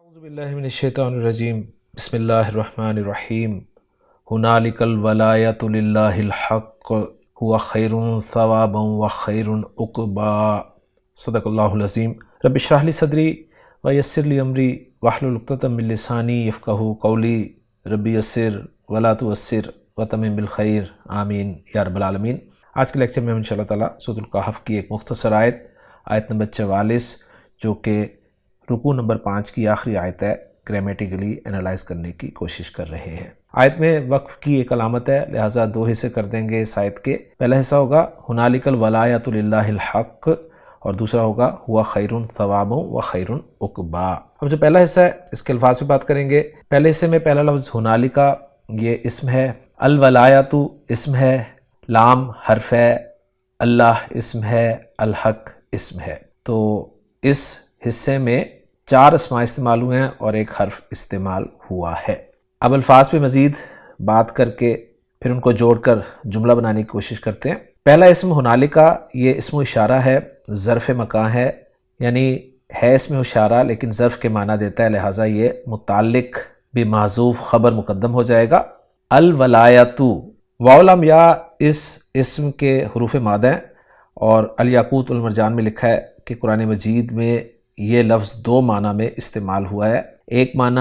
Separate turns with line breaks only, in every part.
اعوذ باللہ من الشیطان الرجیم بسم اللہ الرحمن الرحیم ہنالک الولایۃ للہ الحق هو خیر ثوابا وخیر عقبا صدق اللہ العظیم رب اشرح لی صدری ویسر لی امری واحلل عقدۃ من لسانی یفقہوا قولی رب یسر ولا تعسر وتمم بالخیر آمین یا رب العالمین۔ آج کے لیکچر میں ہم انشاءاللہ تعالیٰ سورۃ الکہف کی ایک مختصر آیت نمبر 44 جو کہ رکوع نمبر 5 کی آخری آیت ہے، گرامیٹیکلی انالائز کرنے کی کوشش کر رہے ہیں۔ آیت میں وقف کی ایک علامت ہے، لہٰذا دو حصے کر دیں گے اس آیت کے۔ پہلا حصہ ہوگا ہنالک الولایۃ للہ الحق اور دوسرا ہوگا ہوا خیر ثوابا و خیر عقبا۔ اب جو پہلا حصہ ہے اس کے الفاظ پہ بات کریں گے۔ پہلے حصے میں پہلا لفظ ہنالکا یہ اسم ہے، الولایۃ اسم ہے، لام حرف ہے، اللہ اسم ہے، الحق اسم ہے۔ تو اس حصے میں 4 اسماء استعمال ہوئے ہیں اور ایک حرف استعمال ہوا ہے۔ اب الفاظ پہ مزید بات کر کے پھر ان کو جوڑ کر جملہ بنانے کی کوشش کرتے ہیں۔ پہلا اسم ہنالکا یہ اسم و اشارہ ہے، ظرف مکان ہے، یعنی ہے اسم و اشارہ لیکن ظرف کے معنی دیتا ہے، لہٰذا یہ متعلق بمحذوف خبر مقدم ہو جائے گا۔ الولایۃ واو لام یا اس اسم کے حروف مادہ ہیں، اور الیاقوت والمرجان میں لکھا ہے کہ قرآن مجید میں یہ لفظ 2 معنی میں استعمال ہوا ہے۔ ایک معنی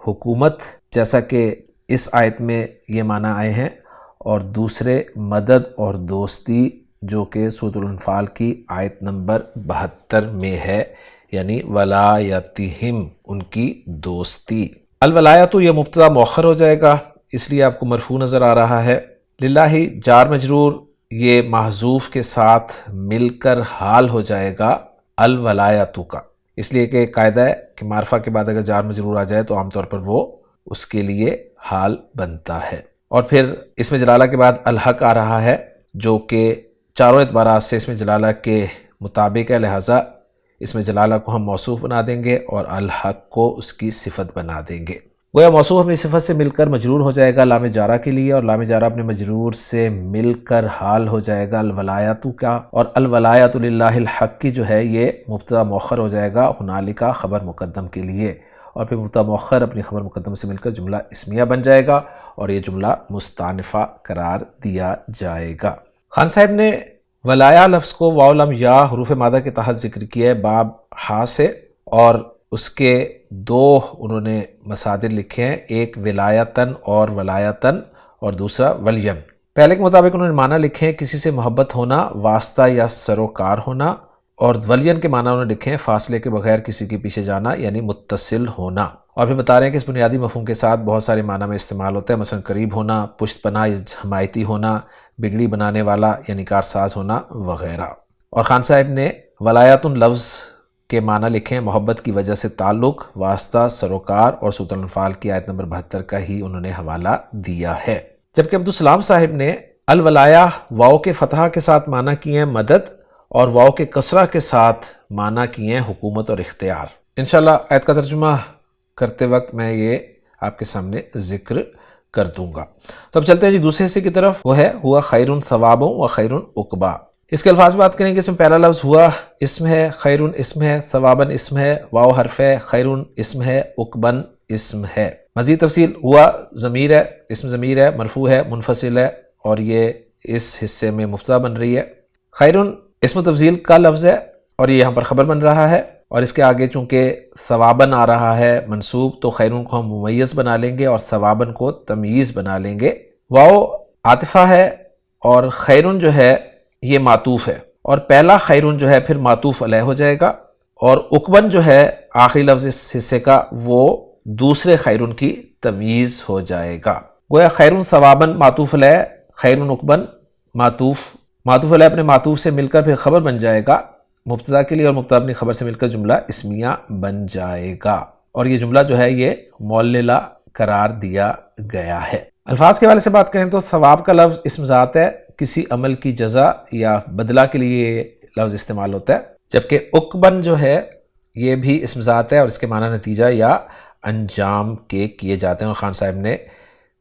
حکومت جیسا کہ اس آیت میں یہ معنی آئے ہیں، اور دوسرے مدد اور دوستی جو کہ سورۃ الانفال کی آیت نمبر 72 میں ہے، یعنی ولایتہم ان کی دوستی۔ الولایۃ یہ مبتدا مؤخر ہو جائے گا، اس لیے آپ کو مرفوع نظر آ رہا ہے۔ للہ جار مجرور یہ محذوف کے ساتھ مل کر حال ہو جائے گا الولایۃ کا، اس لیے کہ قاعدہ ہے کہ معرفہ کے بعد اگر جار مجرور آ جائے تو عام طور پر وہ اس کے لیے حال بنتا ہے۔ اور پھر اس میں جلالہ کے بعد الحق آ رہا ہے جو کہ چاروں اعتبارات سے اس میں جلالہ کے مطابق ہے، لہٰذا اس میں جلالہ کو ہم موصوف بنا دیں گے اور الحق کو اس کی صفت بنا دیں گے۔ گویا موصوف اپنی صفت سے مل کر مجرور ہو جائے گا لام جارہ کے لیے، اور لام جارہ اپنے مجرور سے مل کر حال ہو جائے گا الولایۃ کا، اور الولایۃ للہ الحق کی جو ہے یہ مبتدا مؤخر ہو جائے گا ہنالکا خبر مقدم کے لیے، اور پھر مبتدا مؤخر اپنی خبر مقدم سے مل کر جملہ اسمیہ بن جائے گا اور یہ جملہ مستانفہ قرار دیا جائے گا۔ خان صاحب نے ولایا لفظ کو واو لام یا حروف مادہ کے تحت ذکر کیا ہے باب ہا سے، اور اس کے 2 انہوں نے مصادر لکھے ہیں، ایک ولایتن اور ولایتن اور دوسرا ولین۔ پہلے کے مطابق انہوں نے معنی لکھے ہیں کسی سے محبت ہونا، واسطہ یا سروکار ہونا، اور ولین کے معنی انہوں نے لکھے ہیں فاصلے کے بغیر کسی کے پیچھے جانا یعنی متصل ہونا۔ اور پھر بتا رہے ہیں کہ اس بنیادی مفہوم کے ساتھ بہت سارے معنی میں استعمال ہوتا ہے، مثلا قریب ہونا، پشت پناہ حمایتی ہونا، بگڑی بنانے والا یعنی کارساز ہونا وغیرہ۔ اور خان صاحب نے ولایتن لفظ کے معنی لکھے ہیں محبت کی وجہ سے تعلق، واسطہ، سروکار، اور سورۃ الانفال کی آیت نمبر 72 کا ہی انہوں نے حوالہ دیا ہے۔ جبکہ عبدالسلام صاحب نے الولایا واو کے فتحہ کے ساتھ معنی کیے ہیں مدد، اور واو کے کسرہ کے ساتھ معنی کیے ہیں حکومت اور اختیار۔ انشاءاللہ آیت کا ترجمہ کرتے وقت میں یہ آپ کے سامنے ذکر کر دوں گا۔ تو اب چلتے ہیں جی دوسرے حصے کی طرف، وہ ہے ہوا خیر ثوابا و خیر عقبا۔ اس کے الفاظ میں بات کریں گے۔ اس میں پہلا لفظ ہوا اسم ہے، خیر اسم ہے، ثوابن اسم ہے، واو حرف ہے، خیر اسم ہے، عقبن اسم ہے۔ مزید تفصیل، ہوا ضمیر ہے، اسم ضمیر ہے، مرفوع ہے، منفصل ہے، اور یہ اس حصے میں مبتدا بن رہی ہے۔ خیر اسم تفضیل کا لفظ ہے اور یہ یہاں پر خبر بن رہا ہے، اور اس کے آگے چونکہ ثوابن آ رہا ہے منصوب تو خیرون کو ہم ممیز بنا لیں گے اور ثوابن کو تمییز بنا لیں گے۔ واو عاطفہ ہے اور خیرون جو ہے یہ معطوف ہے، اور پہلا خیرون جو ہے پھر معطوف علیہ ہو جائے گا، اور عقبن جو ہے آخری لفظ اس حصے کا وہ دوسرے خیرون کی تمییز ہو جائے گا۔ گویا خیرون ثوابن معطوف علیہ، خیرون عقبن معطوف علیہ اپنے معطوف سے مل کر پھر خبر بن جائے گا مبتدا کے لیے، اور مبتدا اپنی خبر سے مل کر جملہ اسمیہ بن جائے گا، اور یہ جملہ جو ہے یہ معللہ قرار دیا گیا ہے۔ الفاظ کے حوالے سے بات کریں تو ثواب کا لفظ اسم ذات ہے، کسی عمل کی جزا یا بدلہ کے لیے یہ لفظ استعمال ہوتا ہے، جبکہ عقبن جو ہے یہ بھی اسم ذات ہے اور اس کے معنی نتیجہ یا انجام کے کیے جاتے ہیں، اور خان صاحب نے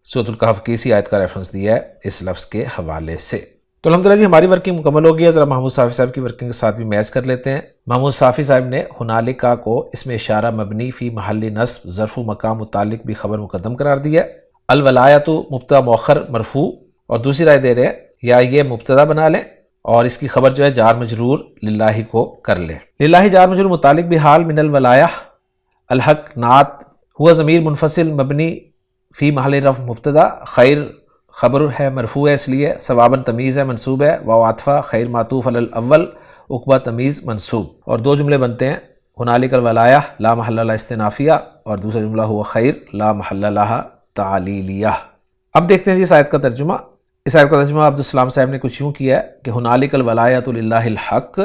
سورۃ الکہف کی اسی آیت کا ریفرنس دیا ہے اس لفظ کے حوالے سے۔ تو الحمدللہ جی ہماری ورکنگ مکمل ہو گئی ہے، ذرا محمود صافی صاحب کی ورکنگ کے ساتھ بھی میچ کر لیتے ہیں۔ محمود صافی صاحب نے ہنالکا کو اس میں اشارہ مبنی فی محل نصب ظرف و مقام متعلق بھی خبر مقدم قرار دیا ہے۔ الولایت مبتدا مؤخر مرفوع، اور دوسری رائے دے رہے ہیں یا یہ مبتدا بنا لیں اور اس کی خبر جو ہے جار مجرور للہ کو کر لیں۔ للہ جار مجرور متعلق بھی حال من الولایہ، الحق نعت، ہوا ضمیر منفصل مبنی فی محل رفع مبتدا، خیر خبر ہے مرفوع ہے اس لیے، ثواباً تمیز ہے منصوب ہے، واو عطفہ، خیر معطوف علی الاول، عقبہ تمیز منصوب، اور دو جملے بنتے ہیں ہنالک الولایہ لا محل لہا استنافیہ، اور دوسرا جملہ ہوا خیر لا محل لہا تعلیلیہ۔ اب دیکھتے ہیں جی اس آیت کا ترجمہ۔ اس آیت کا ترجمہ عبدالسلام صاحب نے کچھ یوں کیا ہے کہ ہنالک الولایۃ للہ الحق،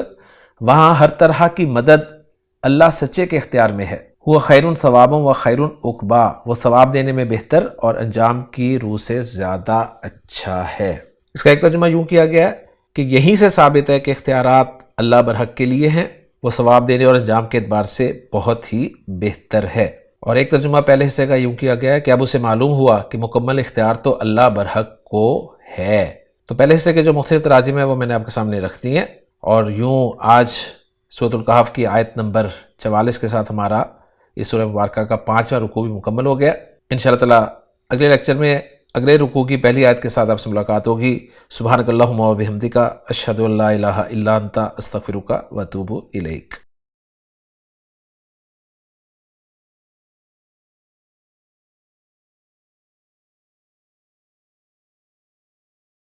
وہاں ہر طرح کی مدد اللہ سچے کے اختیار میں ہے، وہ خیر ثوابا و خیر عقبا، وہ ثواب دینے میں بہتر اور انجام کی روح سے زیادہ اچھا ہے۔ اس کا ایک ترجمہ یوں کیا گیا ہے کہ یہیں سے ثابت ہے کہ اختیارات اللہ برحق کے لیے ہیں، وہ ثواب دینے اور انجام کے اعتبار سے بہت ہی بہتر ہے۔ اور ایک ترجمہ پہلے حصے کا یوں کیا گیا ہے کہ اب اسے معلوم ہوا کہ مکمل اختیار تو اللہ برحق کو ہے۔ تو پہلے حصے کے جو مختلف تراجم ہیں وہ میں نے آپ کے سامنے رکھ دی ہیں، اور یوں آج سورۃ الکہف کی آیت نمبر 44 کے ساتھ ہمارا اس سورہ مبارکہ کا 5واں رکوع بھی مکمل ہو گیا۔ انشاءاللہ تعالی اگلے لیکچر میں اگلے رکوع کی پہلی آیت کے ساتھ آپ سے ملاقات ہوگی۔ سبحانک اللہم و بحمدک، اشہد ان لا الہ الا انت، استغفرک و اتوب الیک۔